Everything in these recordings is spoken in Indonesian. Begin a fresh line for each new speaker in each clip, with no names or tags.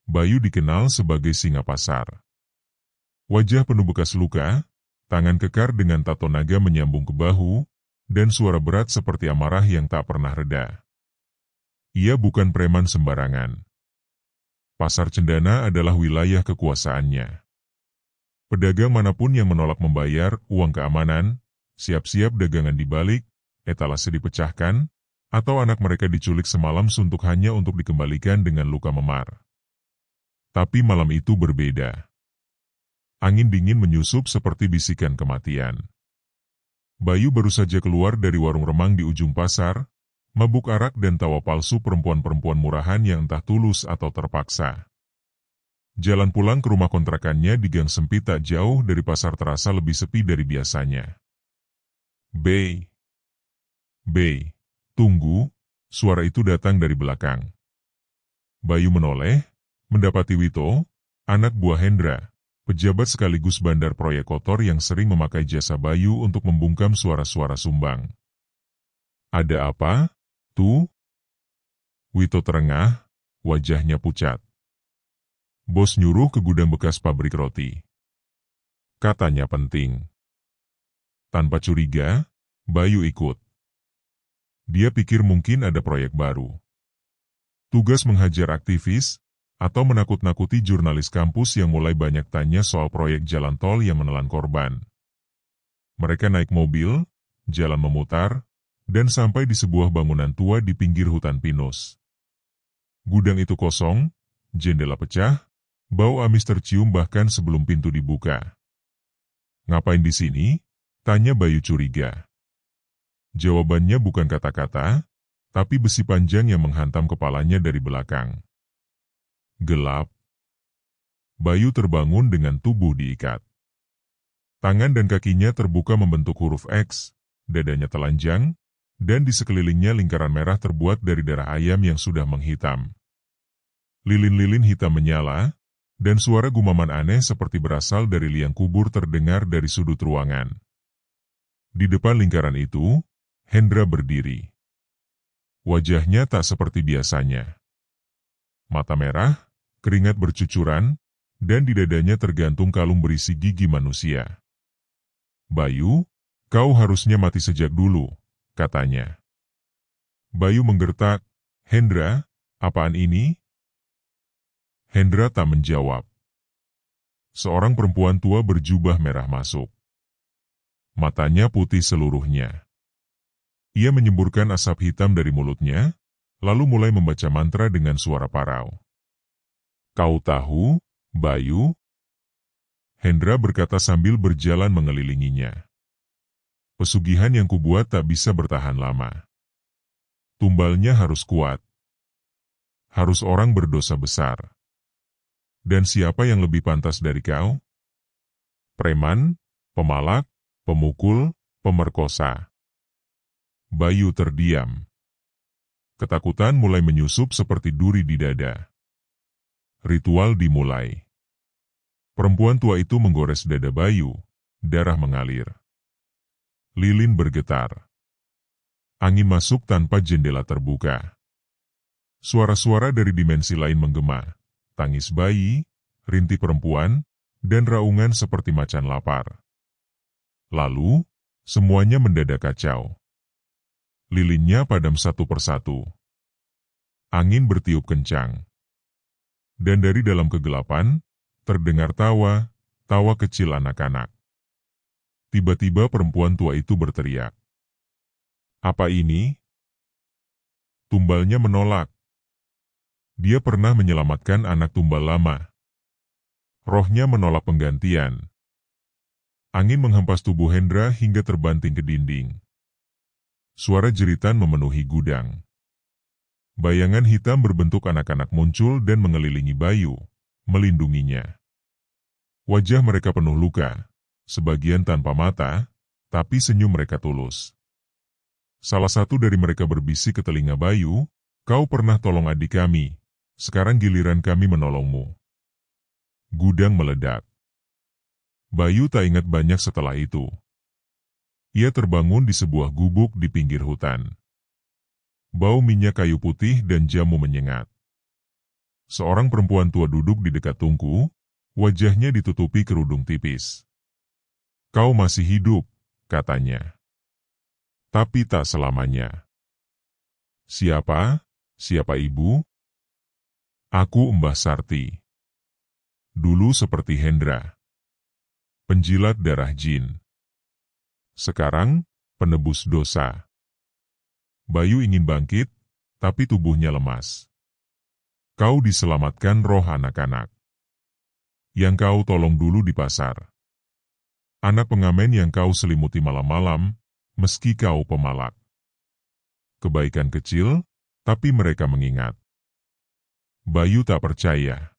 Bayu dikenal sebagai singa pasar. Wajah penuh bekas luka, tangan kekar dengan tato naga menyambung ke bahu, dan suara berat seperti amarah yang tak pernah reda. Ia bukan preman sembarangan. Pasar Cendana adalah wilayah kekuasaannya. Pedagang manapun yang menolak membayar uang keamanan, siap-siap dagangan dibalik, etalase dipecahkan, atau anak mereka diculik semalam suntuk hanya untuk dikembalikan dengan luka memar. Tapi malam itu berbeda. Angin dingin menyusup seperti bisikan kematian. Bayu baru saja keluar dari warung remang di ujung pasar, mabuk arak dan tawa palsu perempuan-perempuan murahan yang entah tulus atau terpaksa. Jalan pulang ke rumah kontrakannya di gang sempit tak jauh dari pasar terasa lebih sepi dari biasanya. "Bey, tunggu," suara itu datang dari belakang. Bayu menoleh, mendapati Wito, anak buah Hendra, pejabat sekaligus bandar proyek kotor yang sering memakai jasa Bayu untuk membungkam suara-suara sumbang. "Ada apa, tuh?" Wito terengah, wajahnya pucat. "Bos nyuruh ke gudang bekas pabrik roti. Katanya penting." Tanpa curiga, Bayu ikut. Dia pikir mungkin ada proyek baru. Tugas menghajar aktivis, atau menakut-nakuti jurnalis kampus yang mulai banyak tanya soal proyek jalan tol yang menelan korban. Mereka naik mobil, jalan memutar, dan sampai di sebuah bangunan tua di pinggir hutan pinus. Gudang itu kosong, jendela pecah, bau amis tercium bahkan sebelum pintu dibuka. "Ngapain di sini?" tanya Bayu curiga. Jawabannya bukan kata-kata, tapi besi panjang yang menghantam kepalanya dari belakang. Gelap. Bayu terbangun dengan tubuh diikat. Tangan dan kakinya terbuka membentuk huruf X, dadanya telanjang, dan di sekelilingnya lingkaran merah terbuat dari darah ayam yang sudah menghitam. Lilin-lilin hitam menyala, dan suara gumaman aneh seperti berasal dari liang kubur terdengar dari sudut ruangan. Di depan lingkaran itu, Hendra berdiri. Wajahnya tak seperti biasanya. Mata merah, keringat bercucuran, dan di dadanya tergantung kalung berisi gigi manusia. "Bayu, kau harusnya mati sejak dulu," katanya. Bayu menggertak, "Hendra, apaan ini?" Hendra tak menjawab. Seorang perempuan tua berjubah merah masuk. Matanya putih seluruhnya. Ia menyemburkan asap hitam dari mulutnya, lalu mulai membaca mantra dengan suara parau. "Kau tahu, Bayu?" Hendra berkata sambil berjalan mengelilinginya. "Pesugihan yang kubuat tak bisa bertahan lama. Tumbalnya harus kuat. Harus orang berdosa besar. Dan siapa yang lebih pantas dari kau? Preman, pemalak, pemukul, pemerkosa." Bayu terdiam. Ketakutan mulai menyusup seperti duri di dada. Ritual dimulai. Perempuan tua itu menggores dada Bayu, darah mengalir. Lilin bergetar. Angin masuk tanpa jendela terbuka. Suara-suara dari dimensi lain menggema, tangis bayi, rintih perempuan, dan raungan seperti macan lapar. Lalu, semuanya mendadak kacau. Lilinnya padam satu persatu. Angin bertiup kencang. Dan dari dalam kegelapan, terdengar tawa kecil anak-anak. Tiba-tiba perempuan tua itu berteriak. "Apa ini?" Tumbalnya menolak. Dia pernah menyelamatkan anak tumbal lama. Rohnya menolak penggantian. Angin menghempas tubuh Hendra hingga terbanting ke dinding. Suara jeritan memenuhi gudang. Bayangan hitam berbentuk anak-anak muncul dan mengelilingi Bayu, melindunginya. Wajah mereka penuh luka, sebagian tanpa mata, tapi senyum mereka tulus. Salah satu dari mereka berbisik ke telinga Bayu, "Kau pernah tolong adik kami, sekarang giliran kami menolongmu." Gudang meledak. Bayu tak ingat banyak setelah itu. Ia terbangun di sebuah gubuk di pinggir hutan. Bau minyak kayu putih dan jamu menyengat. Seorang perempuan tua duduk di dekat tungku, wajahnya ditutupi kerudung tipis. "Kau masih hidup," katanya. "Tapi tak selamanya." "Siapa? Siapa ibu?" "Aku Mbah Sarti. Dulu seperti Hendra, penjilat darah jin. Sekarang, penebus dosa." Bayu ingin bangkit, tapi tubuhnya lemas. "Kau diselamatkan roh anak-anak yang kau tolong dulu di pasar. Anak pengamen yang kau selimuti malam-malam, meski kau pemalak. Kebaikan kecil, tapi mereka mengingat." Bayu tak percaya.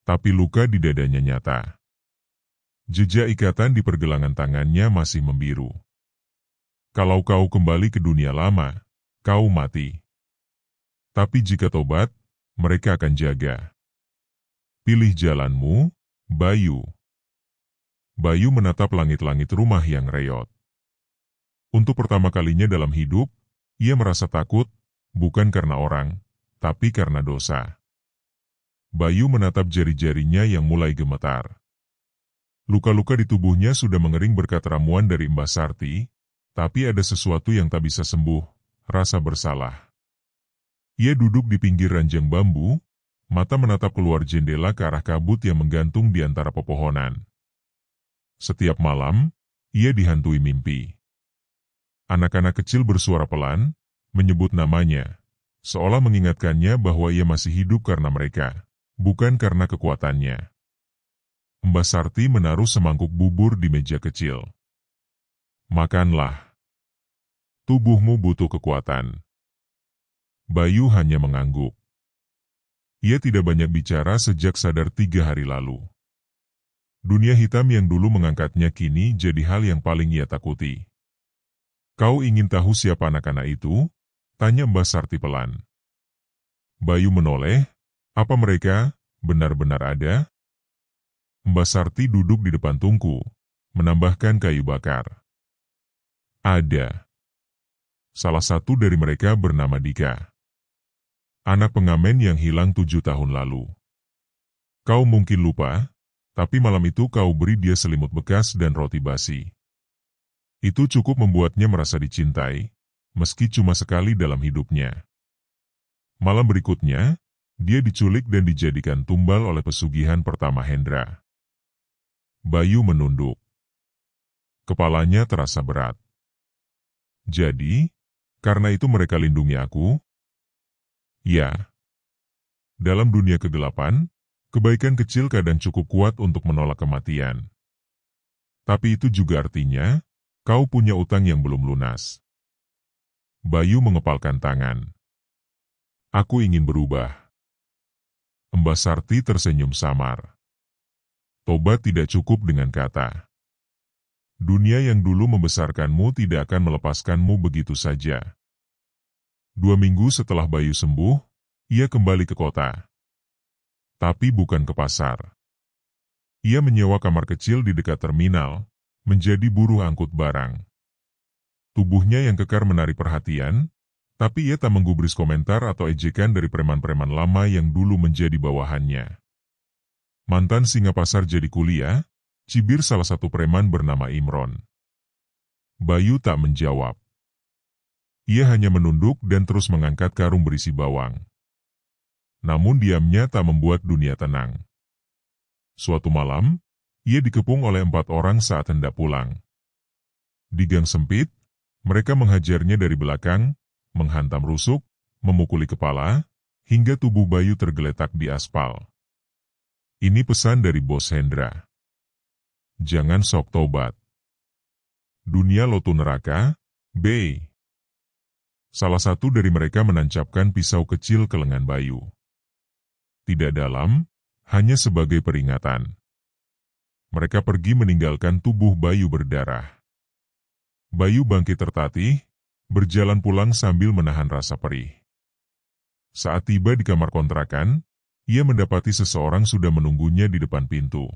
Tapi luka di dadanya nyata. Jejak ikatan di pergelangan tangannya masih membiru. "Kalau kau kembali ke dunia lama, kau mati. Tapi jika tobat, mereka akan jaga. Pilih jalanmu, Bayu." Bayu menatap langit-langit rumah yang reot. Untuk pertama kalinya dalam hidup, ia merasa takut, bukan karena orang, tapi karena dosa. Bayu menatap jari-jarinya yang mulai gemetar. Luka-luka di tubuhnya sudah mengering berkat ramuan dari Mbah Sarti, tapi ada sesuatu yang tak bisa sembuh, rasa bersalah. Ia duduk di pinggir ranjang bambu, mata menatap keluar jendela ke arah kabut yang menggantung di antara pepohonan. Setiap malam, ia dihantui mimpi. Anak-anak kecil bersuara pelan, menyebut namanya, seolah mengingatkannya bahwa ia masih hidup karena mereka, bukan karena kekuatannya. Mbah Sarti menaruh semangkuk bubur di meja kecil. "Makanlah. Tubuhmu butuh kekuatan." Bayu hanya mengangguk. Ia tidak banyak bicara sejak sadar 3 hari lalu. Dunia hitam yang dulu mengangkatnya kini jadi hal yang paling ia takuti. "Kau ingin tahu siapa anak-anak itu?" tanya Mbah Sarti pelan. Bayu menoleh. "Apa mereka benar-benar ada?" Mbah Sarti duduk di depan tungku, menambahkan kayu bakar. "Ada. Salah satu dari mereka bernama Dika. Anak pengamen yang hilang 7 tahun lalu. Kau mungkin lupa, tapi malam itu kau beri dia selimut bekas dan roti basi. Itu cukup membuatnya merasa dicintai, meski cuma sekali dalam hidupnya. Malam berikutnya, dia diculik dan dijadikan tumbal oleh pesugihan pertama Hendra." Bayu menunduk. Kepalanya terasa berat. "Jadi, karena itu mereka lindungi aku?" "Ya. Dalam dunia kegelapan, kebaikan kecil kadang cukup kuat untuk menolak kematian. Tapi itu juga artinya, kau punya utang yang belum lunas." Bayu mengepalkan tangan. "Aku ingin berubah." Mbah Sarti tersenyum samar. "Tobat tidak cukup dengan kata. Dunia yang dulu membesarkanmu tidak akan melepaskanmu begitu saja." 2 minggu setelah Bayu sembuh, ia kembali ke kota. Tapi bukan ke pasar. Ia menyewa kamar kecil di dekat terminal, menjadi buruh angkut barang. Tubuhnya yang kekar menarik perhatian, tapi ia tak menggubris komentar atau ejekan dari preman-preman lama yang dulu menjadi bawahannya. Mantan singa pasar jadi kuliah, cibir salah satu preman bernama Imron. Bayu tak menjawab. Ia hanya menunduk dan terus mengangkat karung berisi bawang. Namun diamnya tak membuat dunia tenang. Suatu malam, ia dikepung oleh 4 orang saat hendak pulang. Di gang sempit, mereka menghajarnya dari belakang, menghantam rusuk, memukuli kepala, hingga tubuh Bayu tergeletak di aspal. Ini pesan dari Bos Hendra. Jangan sok tobat. Dunia lotu neraka, B. Salah satu dari mereka menancapkan pisau kecil ke lengan Bayu. Tidak dalam, hanya sebagai peringatan. Mereka pergi meninggalkan tubuh Bayu berdarah. Bayu bangkit tertatih, berjalan pulang sambil menahan rasa perih. Saat tiba di kamar kontrakan, ia mendapati seseorang sudah menunggunya di depan pintu.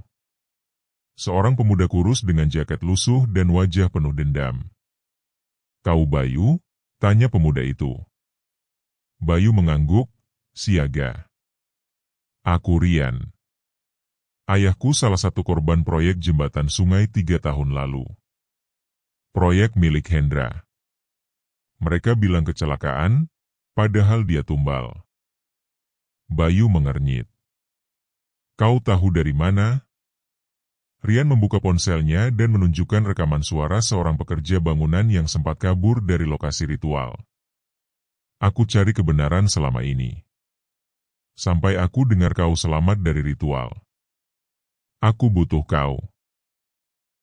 Seorang pemuda kurus dengan jaket lusuh dan wajah penuh dendam. "Kau Bayu?" tanya pemuda itu. Bayu mengangguk, "Siaga." Aku Rian. Ayahku salah satu korban proyek jembatan sungai 3 tahun lalu. Proyek milik Hendra. Mereka bilang kecelakaan, padahal dia tumbal. Bayu mengernyit. Kau tahu dari mana? Rian membuka ponselnya dan menunjukkan rekaman suara seorang pekerja bangunan yang sempat kabur dari lokasi ritual. Aku cari kebenaran selama ini. Sampai aku dengar kau selamat dari ritual. Aku butuh kau.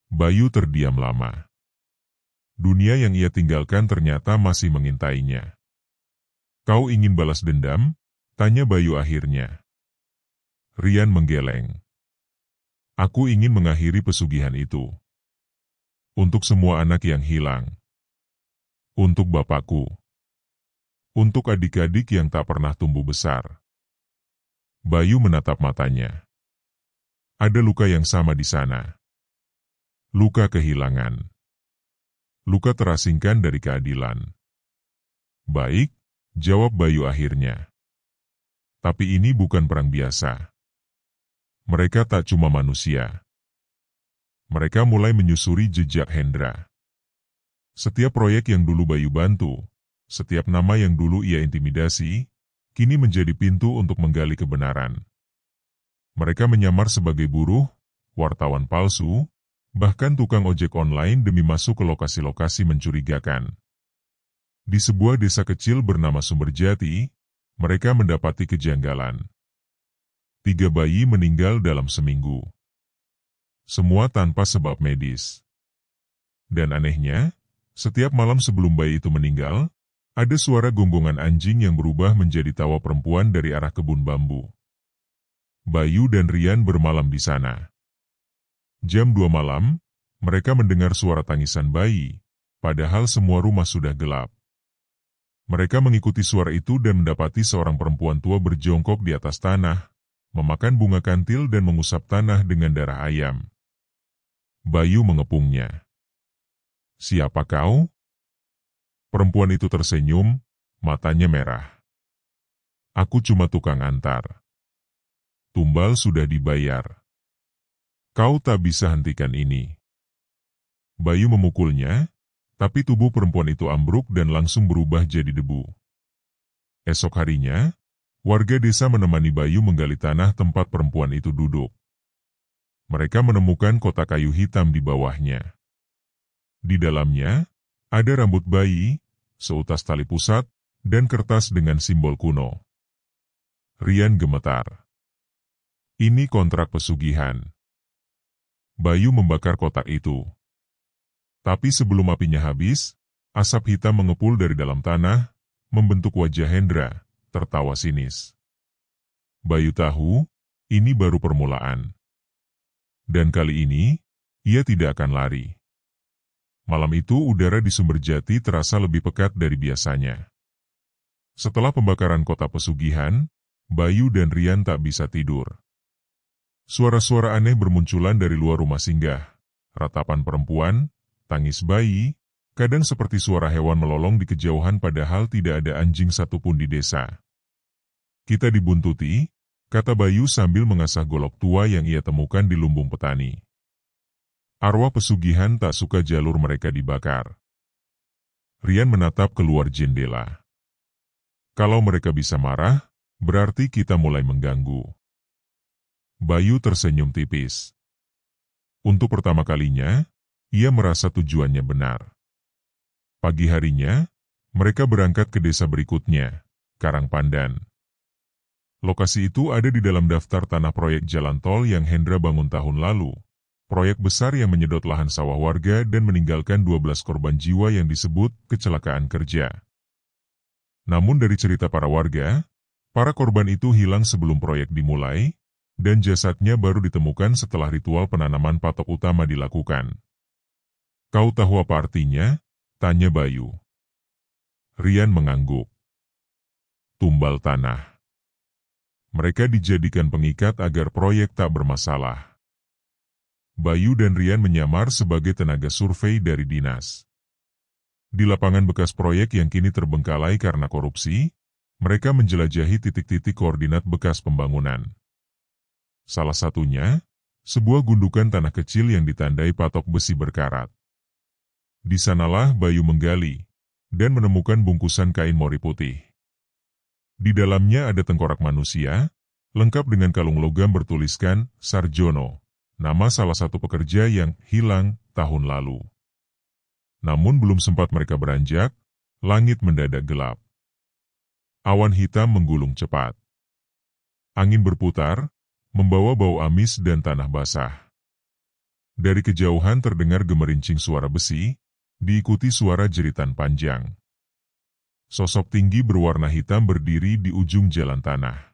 Bayu terdiam lama. Dunia yang ia tinggalkan ternyata masih mengintainya. Kau ingin balas dendam? Tanya Bayu akhirnya. Rian menggeleng. Aku ingin mengakhiri pesugihan itu. Untuk semua anak yang hilang. Untuk bapakku. Untuk adik-adik yang tak pernah tumbuh besar. Bayu menatap matanya. Ada luka yang sama di sana. Luka kehilangan. Luka terasingkan dari keadilan. Baik, jawab Bayu akhirnya. Tapi ini bukan perang biasa. Mereka tak cuma manusia. Mereka mulai menyusuri jejak Hendra. Setiap proyek yang dulu Bayu bantu, setiap nama yang dulu ia intimidasi, kini menjadi pintu untuk menggali kebenaran. Mereka menyamar sebagai buruh, wartawan palsu, bahkan tukang ojek online demi masuk ke lokasi-lokasi mencurigakan. Di sebuah desa kecil bernama Sumberjati, mereka mendapati kejanggalan. 3 bayi meninggal dalam seminggu. Semua tanpa sebab medis. Dan anehnya, setiap malam sebelum bayi itu meninggal, ada suara gonggongan anjing yang berubah menjadi tawa perempuan dari arah kebun bambu. Bayu dan Rian bermalam di sana. Jam 2 malam, mereka mendengar suara tangisan bayi, padahal semua rumah sudah gelap. Mereka mengikuti suara itu dan mendapati seorang perempuan tua berjongkok di atas tanah, memakan bunga kantil dan mengusap tanah dengan darah ayam. Bayu mengepungnya. Siapa kau? Perempuan itu tersenyum, matanya merah. Aku cuma tukang antar. Tumbal sudah dibayar. Kau tak bisa hentikan ini. Bayu memukulnya, tapi tubuh perempuan itu ambruk dan langsung berubah jadi debu. Esok harinya, warga desa menemani Bayu menggali tanah tempat perempuan itu duduk. Mereka menemukan kotak kayu hitam di bawahnya. Di dalamnya, ada rambut bayi, seutas tali pusat, dan kertas dengan simbol kuno. Rian gemetar. Ini kontrak pesugihan. Bayu membakar kotak itu. Tapi sebelum apinya habis, asap hitam mengepul dari dalam tanah, membentuk wajah Hendra, tertawa sinis. Bayu tahu, ini baru permulaan. Dan kali ini, ia tidak akan lari. Malam itu udara di Sumberjati terasa lebih pekat dari biasanya. Setelah pembakaran kota pesugihan, Bayu dan Rian tak bisa tidur. Suara-suara aneh bermunculan dari luar rumah singgah. Ratapan perempuan, tangis bayi, kadang seperti suara hewan melolong di kejauhan padahal tidak ada anjing satupun di desa. Kita dibuntuti, kata Bayu sambil mengasah golok tua yang ia temukan di lumbung petani. Arwah pesugihan tak suka jalur mereka dibakar. Rian menatap keluar jendela. Kalau mereka bisa marah, berarti kita mulai mengganggu. Bayu tersenyum tipis. Untuk pertama kalinya, ia merasa tujuannya benar. Pagi harinya, mereka berangkat ke desa berikutnya, Karangpandan. Lokasi itu ada di dalam daftar tanah proyek jalan tol yang Hendra bangun tahun lalu. Proyek besar yang menyedot lahan sawah warga dan meninggalkan 12 korban jiwa yang disebut kecelakaan kerja. Namun dari cerita para warga, para korban itu hilang sebelum proyek dimulai, dan jasadnya baru ditemukan setelah ritual penanaman patok utama dilakukan. Kau tahu apa artinya? Tanya Bayu. Rian mengangguk. Tumbal tanah. Mereka dijadikan pengikat agar proyek tak bermasalah. Bayu dan Rian menyamar sebagai tenaga survei dari dinas. Di lapangan bekas proyek yang kini terbengkalai karena korupsi, mereka menjelajahi titik-titik koordinat bekas pembangunan. Salah satunya, sebuah gundukan tanah kecil yang ditandai patok besi berkarat. Di sanalah Bayu menggali, dan menemukan bungkusan kain mori putih. Di dalamnya ada tengkorak manusia, lengkap dengan kalung logam bertuliskan Sarjono, nama salah satu pekerja yang hilang tahun lalu. Namun belum sempat mereka beranjak, langit mendadak gelap. Awan hitam menggulung cepat. Angin berputar, membawa bau amis dan tanah basah. Dari kejauhan terdengar gemerincing suara besi, diikuti suara jeritan panjang. Sosok tinggi berwarna hitam berdiri di ujung jalan tanah.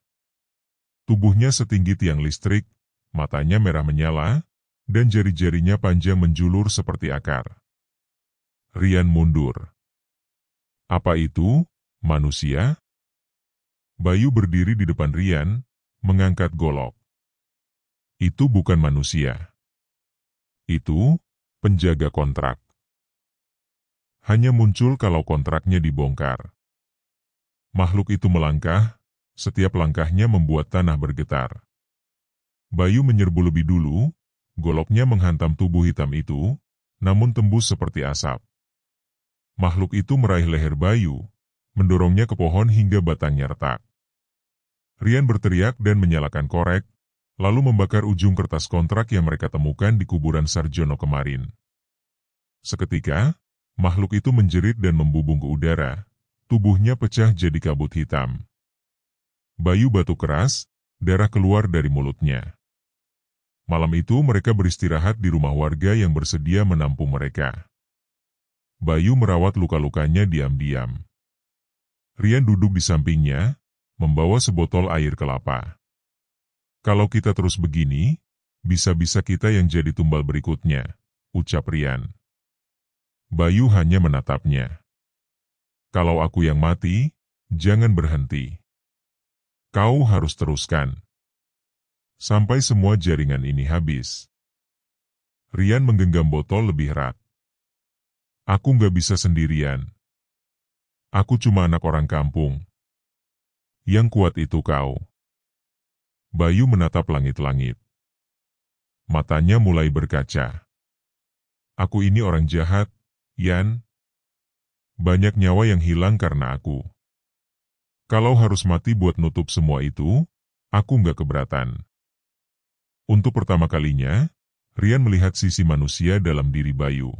Tubuhnya setinggi tiang listrik, matanya merah menyala, dan jari-jarinya panjang menjulur seperti akar. Rian mundur. Apa itu, manusia? Bayu berdiri di depan Rian, mengangkat golok. Itu bukan manusia. Itu penjaga kontrak. Hanya muncul kalau kontraknya dibongkar. Makhluk itu melangkah, setiap langkahnya membuat tanah bergetar. Bayu menyerbu lebih dulu, goloknya menghantam tubuh hitam itu, namun tembus seperti asap. Makhluk itu meraih leher Bayu, mendorongnya ke pohon hingga batangnya retak. Rian berteriak dan menyalakan korek, lalu membakar ujung kertas kontrak yang mereka temukan di kuburan Sarjono kemarin. Seketika, makhluk itu menjerit dan membubung ke udara, tubuhnya pecah jadi kabut hitam. Bayu batuk keras, darah keluar dari mulutnya. Malam itu mereka beristirahat di rumah warga yang bersedia menampung mereka. Bayu merawat luka-lukanya diam-diam. Rian duduk di sampingnya, membawa sebotol air kelapa. Kalau kita terus begini, bisa-bisa kita yang jadi tumbal berikutnya, ucap Rian. Bayu hanya menatapnya. Kalau aku yang mati, jangan berhenti. Kau harus teruskan. Sampai semua jaringan ini habis. Rian menggenggam botol lebih erat. Aku nggak bisa sendirian. Aku cuma anak orang kampung. Yang kuat itu kau. Bayu menatap langit-langit. Matanya mulai berkaca. Aku ini orang jahat, Yan. Banyak nyawa yang hilang karena aku. Kalau harus mati buat nutup semua itu, aku nggak keberatan. Untuk pertama kalinya, Rian melihat sisi manusia dalam diri Bayu.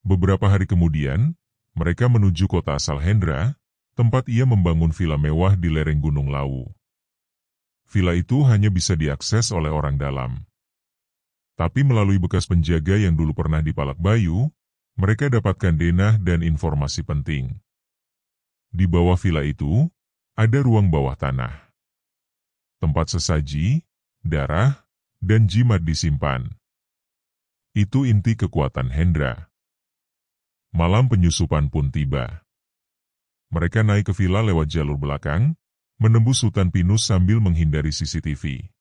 Beberapa hari kemudian, mereka menuju kota asal Hendra, tempat ia membangun villa mewah di lereng Gunung Lawu. Villa itu hanya bisa diakses oleh orang dalam. Tapi melalui bekas penjaga yang dulu pernah dipalak Bayu, mereka dapatkan denah dan informasi penting. Di bawah villa itu, ada ruang bawah tanah. Tempat sesaji, darah, dan jimat disimpan. Itu inti kekuatan Hendra. Malam penyusupan pun tiba. Mereka naik ke villa lewat jalur belakang, menembus hutan pinus sambil menghindari CCTV.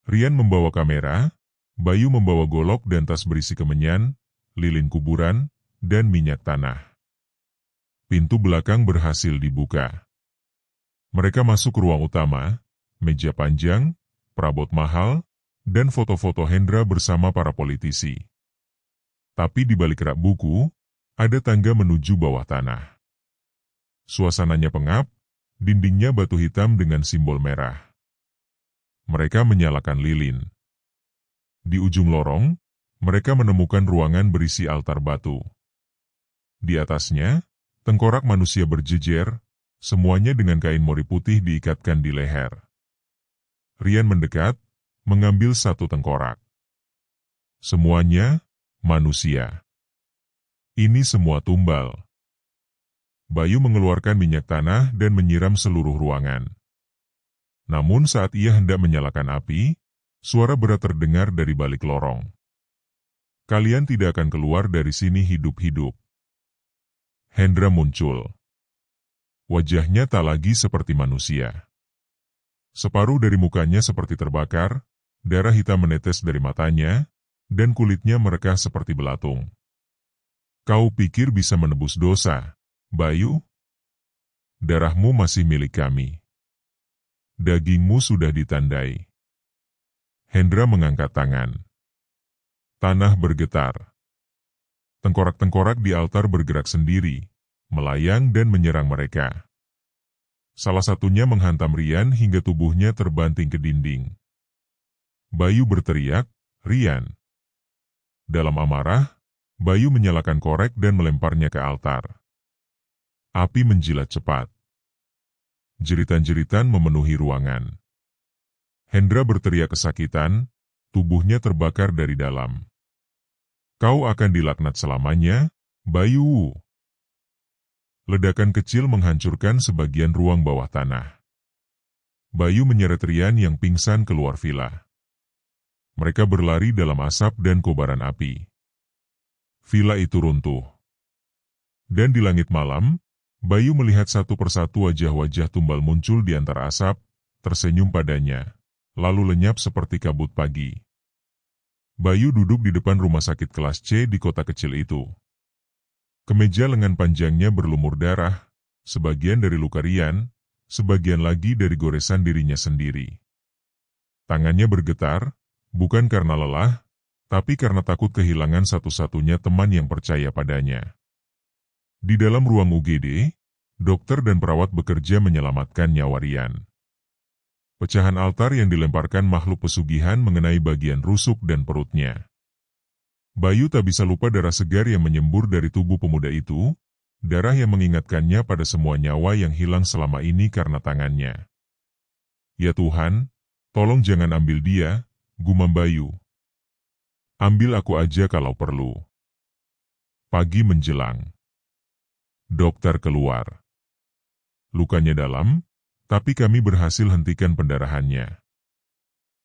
Rian membawa kamera, Bayu membawa golok dan tas berisi kemenyan, lilin kuburan, dan minyak tanah. Pintu belakang berhasil dibuka. Mereka masuk ke ruang utama, meja panjang, perabot mahal, dan foto-foto Hendra bersama para politisi. Tapi di balik rak buku, ada tangga menuju bawah tanah. Suasananya pengap, dindingnya batu hitam dengan simbol merah. Mereka menyalakan lilin. Di ujung lorong, mereka menemukan ruangan berisi altar batu. Di atasnya, tengkorak manusia berjejer, semuanya dengan kain mori putih diikatkan di leher. Rian mendekat, mengambil satu tengkorak. Semuanya manusia. Ini semua tumbal. Bayu mengeluarkan minyak tanah dan menyiram seluruh ruangan. Namun saat ia hendak menyalakan api, suara berat terdengar dari balik lorong. Kalian tidak akan keluar dari sini hidup-hidup. Hendra muncul. Wajahnya tak lagi seperti manusia. Separuh dari mukanya seperti terbakar, darah hitam menetes dari matanya, dan kulitnya merekah seperti belatung. Kau pikir bisa menebus dosa, Bayu? Darahmu masih milik kami. Dagingmu sudah ditandai. Hendra mengangkat tangan. Tanah bergetar. Tengkorak-tengkorak di altar bergerak sendiri, melayang dan menyerang mereka. Salah satunya menghantam Rian hingga tubuhnya terbanting ke dinding. Bayu berteriak, "Rian!" Dalam amarah, Bayu menyalakan korek dan melemparnya ke altar. Api menjilat cepat. Jeritan-jeritan memenuhi ruangan. Hendra berteriak kesakitan, tubuhnya terbakar dari dalam. "Kau akan dilaknat selamanya, Bayu!" Ledakan kecil menghancurkan sebagian ruang bawah tanah. Bayu menyeret Rian yang pingsan keluar villa. Mereka berlari dalam asap dan kobaran api. Villa itu runtuh. Dan di langit malam, Bayu melihat satu persatu wajah-wajah tumbal muncul di antara asap, tersenyum padanya, lalu lenyap seperti kabut pagi. Bayu duduk di depan rumah sakit kelas C di kota kecil itu. Kemeja lengan panjangnya berlumur darah, sebagian dari luka Rian, sebagian lagi dari goresan dirinya sendiri. Tangannya bergetar, bukan karena lelah, tapi karena takut kehilangan satu-satunya teman yang percaya padanya. Di dalam ruang UGD, dokter dan perawat bekerja menyelamatkan nyawa Rian. Pecahan altar yang dilemparkan makhluk pesugihan mengenai bagian rusuk dan perutnya. Bayu tak bisa lupa darah segar yang menyembur dari tubuh pemuda itu, darah yang mengingatkannya pada semua nyawa yang hilang selama ini karena tangannya. "Ya Tuhan, tolong jangan ambil dia," gumam Bayu. "Ambil aku aja kalau perlu." Pagi menjelang. Dokter keluar. Lukanya dalam, tapi kami berhasil hentikan pendarahannya.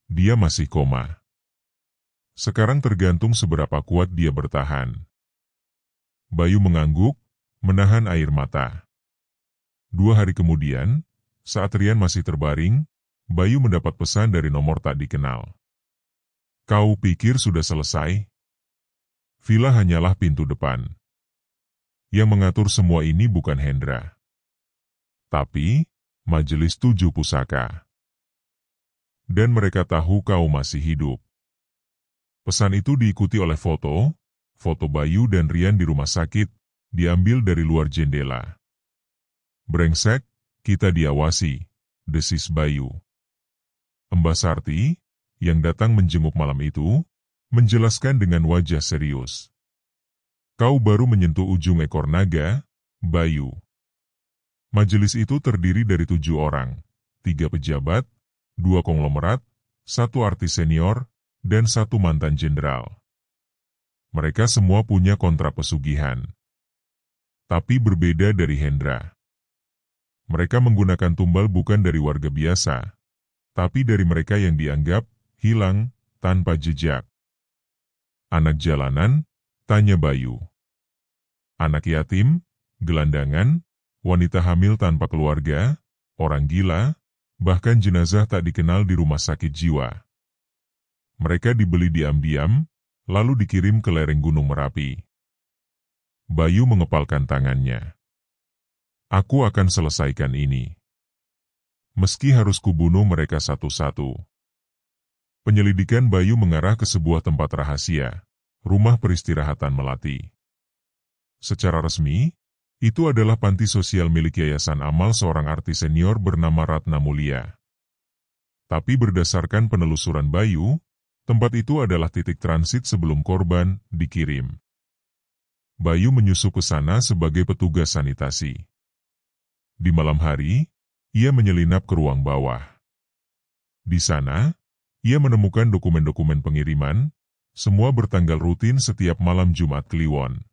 Dia masih koma. Sekarang tergantung seberapa kuat dia bertahan. Bayu mengangguk, menahan air mata. 2 hari kemudian, saat Rian masih terbaring, Bayu mendapat pesan dari nomor tak dikenal. "Kau pikir sudah selesai? Villa hanyalah pintu depan. Yang mengatur semua ini bukan Hendra, tapi Majelis 7 Pusaka. Dan mereka tahu kau masih hidup." Pesan itu diikuti oleh foto Bayu dan Rian di rumah sakit, diambil dari luar jendela. "Brengsek, kita diawasi," desis Bayu. Mbak Sarti, yang datang menjenguk malam itu, menjelaskan dengan wajah serius. "Kau baru menyentuh ujung ekor naga, Bayu." Majelis itu terdiri dari 7 orang, 3 pejabat, 2 konglomerat, 1 artis senior, dan 1 mantan jenderal. Mereka semua punya kontrak pesugihan. Tapi berbeda dari Hendra. Mereka menggunakan tumbal bukan dari warga biasa, tapi dari mereka yang dianggap hilang tanpa jejak. "Anak jalanan?" tanya Bayu. "Anak yatim, gelandangan, wanita hamil tanpa keluarga, orang gila, bahkan jenazah tak dikenal di rumah sakit jiwa. Mereka dibeli diam-diam, lalu dikirim ke lereng Gunung Merapi." Bayu mengepalkan tangannya. "Aku akan selesaikan ini. Meski harus kubunuh mereka satu-satu." Penyelidikan Bayu mengarah ke sebuah tempat rahasia, rumah peristirahatan Melati. Secara resmi, itu adalah panti sosial milik Yayasan Amal seorang artis senior bernama Ratna Mulia. Tapi berdasarkan penelusuran Bayu, tempat itu adalah titik transit sebelum korban dikirim. Bayu menyusup ke sana sebagai petugas sanitasi. Di malam hari, ia menyelinap ke ruang bawah. Di sana, ia menemukan dokumen-dokumen pengiriman, semua bertanggal rutin setiap malam Jumat Kliwon.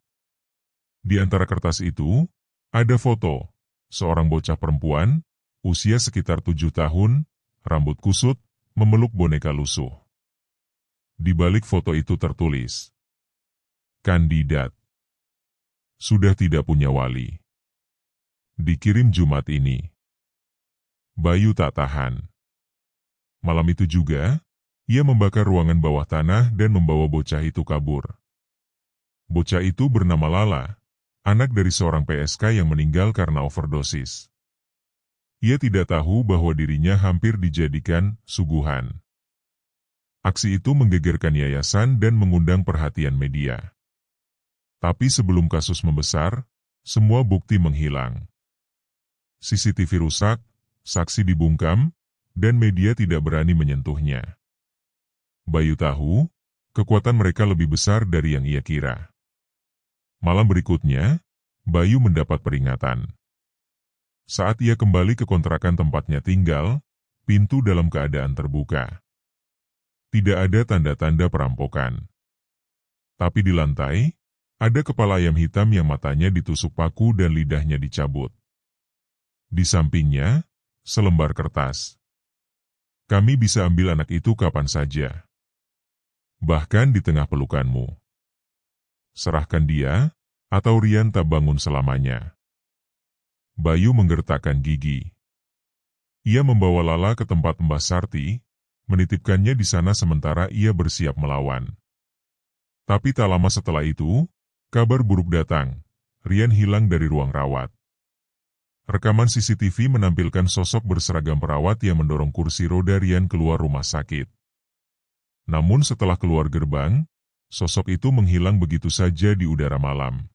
Di antara kertas itu, ada foto seorang bocah perempuan, usia sekitar 7 tahun, rambut kusut, memeluk boneka lusuh. Di balik foto itu tertulis, "Kandidat. Sudah tidak punya wali. Dikirim Jumat ini." Bayu tak tahan. Malam itu juga, ia membakar ruangan bawah tanah dan membawa bocah itu kabur. Bocah itu bernama Lala, anak dari seorang PSK yang meninggal karena overdosis. Ia tidak tahu bahwa dirinya hampir dijadikan suguhan. Aksi itu menggegerkan yayasan dan mengundang perhatian media. Tapi sebelum kasus membesar, semua bukti menghilang. CCTV rusak, saksi dibungkam, dan media tidak berani menyentuhnya. Bayu tahu, kekuatan mereka lebih besar dari yang ia kira. Malam berikutnya, Bayu mendapat peringatan. Saat ia kembali ke kontrakan tempatnya tinggal, pintu dalam keadaan terbuka. Tidak ada tanda-tanda perampokan. Tapi di lantai, ada kepala ayam hitam yang matanya ditusuk paku dan lidahnya dicabut. Di sampingnya, selembar kertas. Kami bisa ambil anak itu kapan saja. Bahkan di tengah pelukanmu. Serahkan dia, atau Rian tak bangun selamanya. Bayu menggertakkan gigi. Ia membawa Lala ke tempat Mbah Sarti, menitipkannya di sana sementara ia bersiap melawan. Tapi tak lama setelah itu, kabar buruk datang. Rian hilang dari ruang rawat. Rekaman CCTV menampilkan sosok berseragam perawat yang mendorong kursi roda Rian keluar rumah sakit. Namun setelah keluar gerbang, sosok itu menghilang begitu saja di udara malam.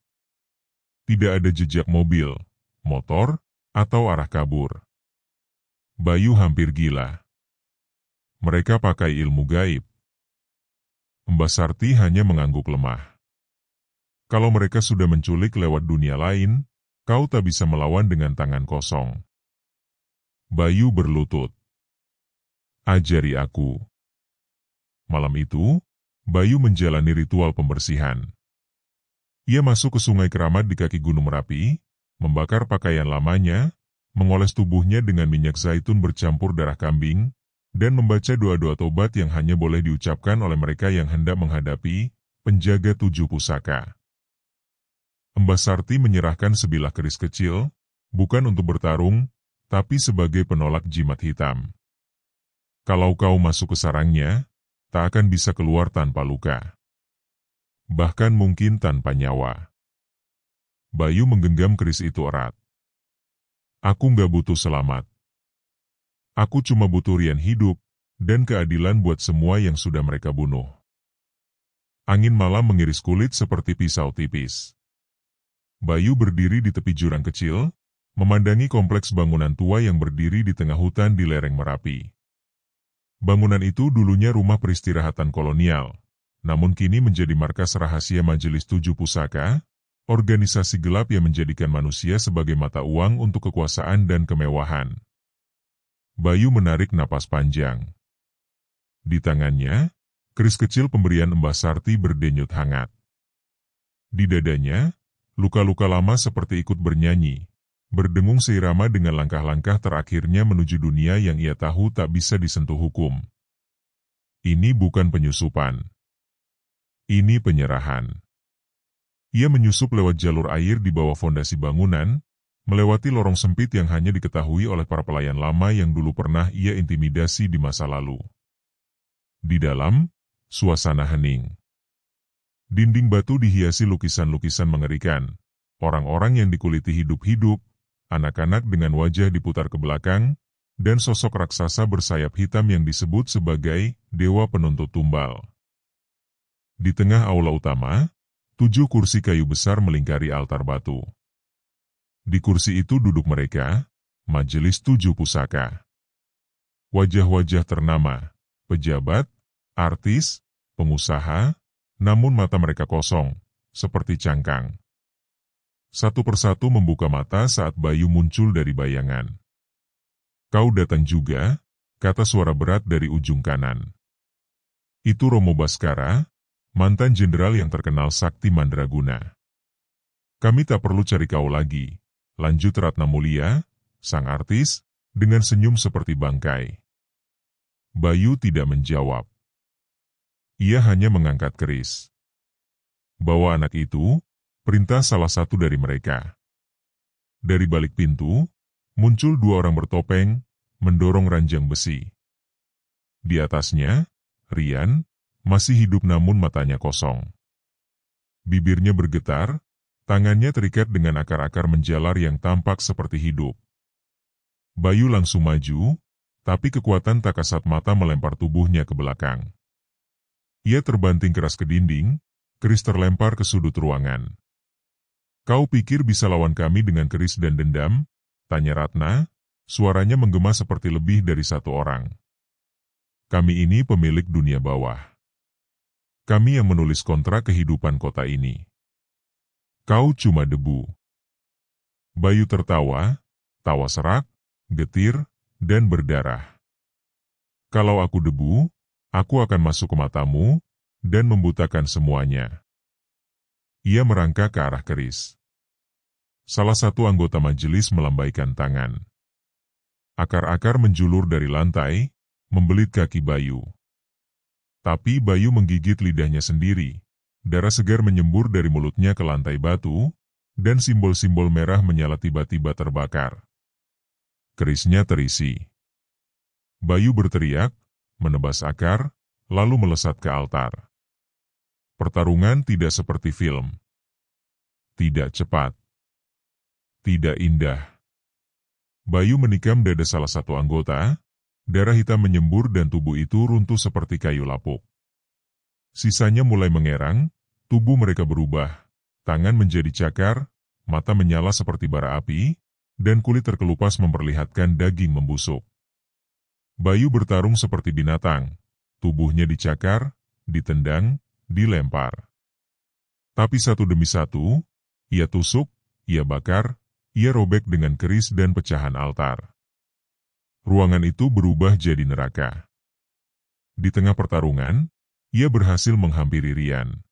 Tidak ada jejak mobil, motor, atau arah kabur. Bayu hampir gila. Mereka pakai ilmu gaib. Mbah Sarti hanya mengangguk lemah. Kalau mereka sudah menculik lewat dunia lain, kau tak bisa melawan dengan tangan kosong. Bayu berlutut. Ajari aku. Malam itu, Bayu menjalani ritual pembersihan. Ia masuk ke sungai keramat di kaki Gunung Merapi, membakar pakaian lamanya, mengoles tubuhnya dengan minyak zaitun bercampur darah kambing, dan membaca doa-doa tobat yang hanya boleh diucapkan oleh mereka yang hendak menghadapi penjaga 7 pusaka. Mbah Sarti menyerahkan sebilah keris kecil, bukan untuk bertarung, tapi sebagai penolak jimat hitam. Kalau kau masuk ke sarangnya, tak akan bisa keluar tanpa luka. Bahkan mungkin tanpa nyawa. Bayu menggenggam keris itu erat. Aku nggak butuh selamat. Aku cuma butuh Rian hidup, dan keadilan buat semua yang sudah mereka bunuh. Angin malam mengiris kulit seperti pisau tipis. Bayu berdiri di tepi jurang kecil, memandangi kompleks bangunan tua yang berdiri di tengah hutan di lereng Merapi. Bangunan itu dulunya rumah peristirahatan kolonial, namun kini menjadi markas rahasia Majelis 7 Pusaka, organisasi gelap yang menjadikan manusia sebagai mata uang untuk kekuasaan dan kemewahan. Bayu menarik napas panjang. Di tangannya, keris kecil pemberian Mbah Sarti berdenyut hangat. Di dadanya, luka-luka lama seperti ikut bernyanyi, berdengung seirama dengan langkah-langkah terakhirnya menuju dunia yang ia tahu tak bisa disentuh hukum. Ini bukan penyusupan. Ini penyerahan. Ia menyusup lewat jalur air di bawah fondasi bangunan, melewati lorong sempit yang hanya diketahui oleh para pelayan lama yang dulu pernah ia intimidasi di masa lalu. Di dalam, suasana hening. Dinding batu dihiasi lukisan-lukisan mengerikan, orang-orang yang dikuliti hidup-hidup, anak-anak dengan wajah diputar ke belakang, dan sosok raksasa bersayap hitam yang disebut sebagai Dewa Penuntut Tumbal. Di tengah aula utama, 7 kursi kayu besar melingkari altar batu. Di kursi itu duduk mereka, Majelis 7 Pusaka. Wajah-wajah ternama, pejabat, artis, pengusaha, namun mata mereka kosong, seperti cangkang. Satu persatu membuka mata saat Bayu muncul dari bayangan. Kau datang juga, kata suara berat dari ujung kanan. Itu Romo Baskara, mantan jenderal yang terkenal sakti mandraguna. Kami tak perlu cari kau lagi. Lanjut Ratna Mulia, sang artis, dengan senyum seperti bangkai. Bayu tidak menjawab. Ia hanya mengangkat keris. Bawa anak itu, perintah salah satu dari mereka. Dari balik pintu, muncul 2 orang bertopeng, mendorong ranjang besi. Di atasnya, Rian, masih hidup namun matanya kosong. Bibirnya bergetar, tangannya terikat dengan akar-akar menjalar yang tampak seperti hidup. Bayu langsung maju, tapi kekuatan tak kasat mata melempar tubuhnya ke belakang. Ia terbanting keras ke dinding, keris terlempar ke sudut ruangan. Kau pikir bisa lawan kami dengan keris dan dendam? Tanya Ratna, suaranya menggema seperti lebih dari satu orang. Kami ini pemilik dunia bawah. Kami yang menulis kontrak kehidupan kota ini. Kau cuma debu. Bayu tertawa, tawa serak, getir, dan berdarah. Kalau aku debu, aku akan masuk ke matamu, dan membutakan semuanya. Ia merangkak ke arah keris. Salah satu anggota majelis melambaikan tangan. Akar-akar menjulur dari lantai, membelit kaki Bayu. Tapi Bayu menggigit lidahnya sendiri. Darah segar menyembur dari mulutnya ke lantai batu, dan simbol-simbol merah menyala tiba-tiba terbakar. Kerisnya terisi. Bayu berteriak, menebas akar, lalu melesat ke altar. Pertarungan tidak seperti film. Tidak cepat. Tidak indah. Bayu menikam dada salah satu anggota, darah hitam menyembur dan tubuh itu runtuh seperti kayu lapuk. Sisanya mulai mengerang, tubuh mereka berubah, tangan menjadi cakar, mata menyala seperti bara api, dan kulit terkelupas memperlihatkan daging membusuk. Bayu bertarung seperti binatang, tubuhnya dicakar, ditendang, dilempar. Tapi satu demi satu, ia tusuk, ia bakar, ia robek dengan keris dan pecahan altar. Ruangan itu berubah jadi neraka. Di tengah pertarungan, ia berhasil menghampiri Rian.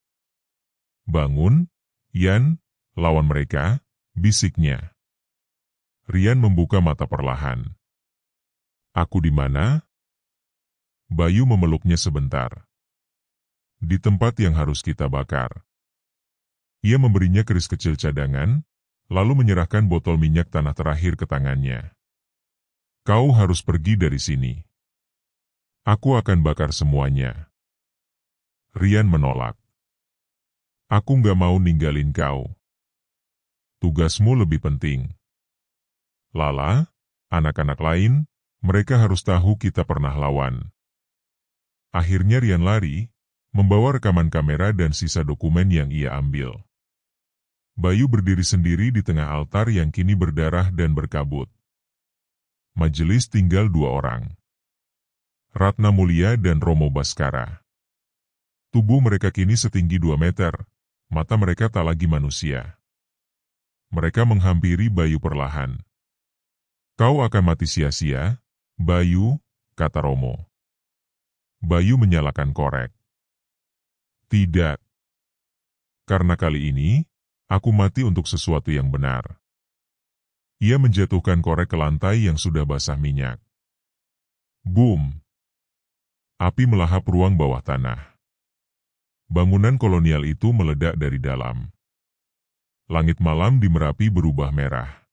Bangun, Yan, lawan mereka, bisiknya. Rian membuka mata perlahan. Aku di mana? Bayu memeluknya sebentar. Di tempat yang harus kita bakar. Ia memberinya keris kecil cadangan, lalu menyerahkan botol minyak tanah terakhir ke tangannya. Kau harus pergi dari sini. Aku akan bakar semuanya. Rian menolak. Aku nggak mau ninggalin kau. Tugasmu lebih penting. Lala, anak-anak lain, mereka harus tahu kita pernah lawan. Akhirnya Rian lari, membawa rekaman kamera dan sisa dokumen yang ia ambil. Bayu berdiri sendiri di tengah altar yang kini berdarah dan berkabut. Majelis tinggal 2 orang. Ratna Mulia dan Romo Baskara. Tubuh mereka kini setinggi 2 meter, mata mereka tak lagi manusia. Mereka menghampiri Bayu perlahan. Kau akan mati sia-sia, Bayu, kata Romo. Bayu menyalakan korek. Tidak. Karena kali ini, aku mati untuk sesuatu yang benar. Ia menjatuhkan korek ke lantai yang sudah basah minyak. Boom! Api melahap ruang bawah tanah. Bangunan kolonial itu meledak dari dalam. Langit malam di Merapi berubah merah.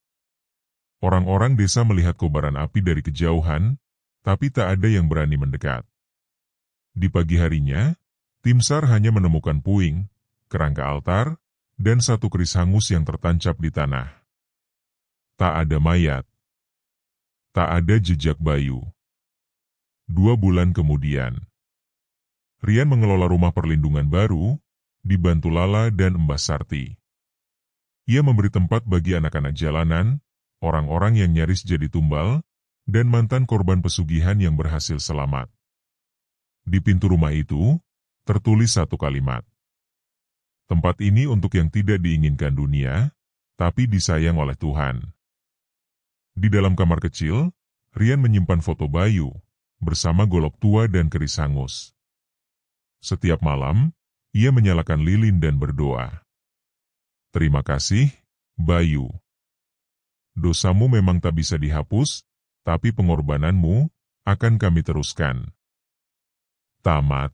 Orang-orang desa melihat kobaran api dari kejauhan, tapi tak ada yang berani mendekat. Di pagi harinya, tim SAR hanya menemukan puing, kerangka altar, dan satu keris hangus yang tertancap di tanah. Tak ada mayat. Tak ada jejak Bayu. 2 bulan kemudian, Rian mengelola rumah perlindungan baru, dibantu Lala dan Mbah Sarti. Ia memberi tempat bagi anak-anak jalanan, orang-orang yang nyaris jadi tumbal, dan mantan korban pesugihan yang berhasil selamat. Di pintu rumah itu, tertulis satu kalimat. Tempat ini untuk yang tidak diinginkan dunia, tapi disayang oleh Tuhan. Di dalam kamar kecil, Rian menyimpan foto Bayu, bersama golok tua dan keris hangus. Setiap malam, ia menyalakan lilin dan berdoa. Terima kasih, Bayu. Dosamu memang tak bisa dihapus, tapi pengorbananmu akan kami teruskan. Tamat.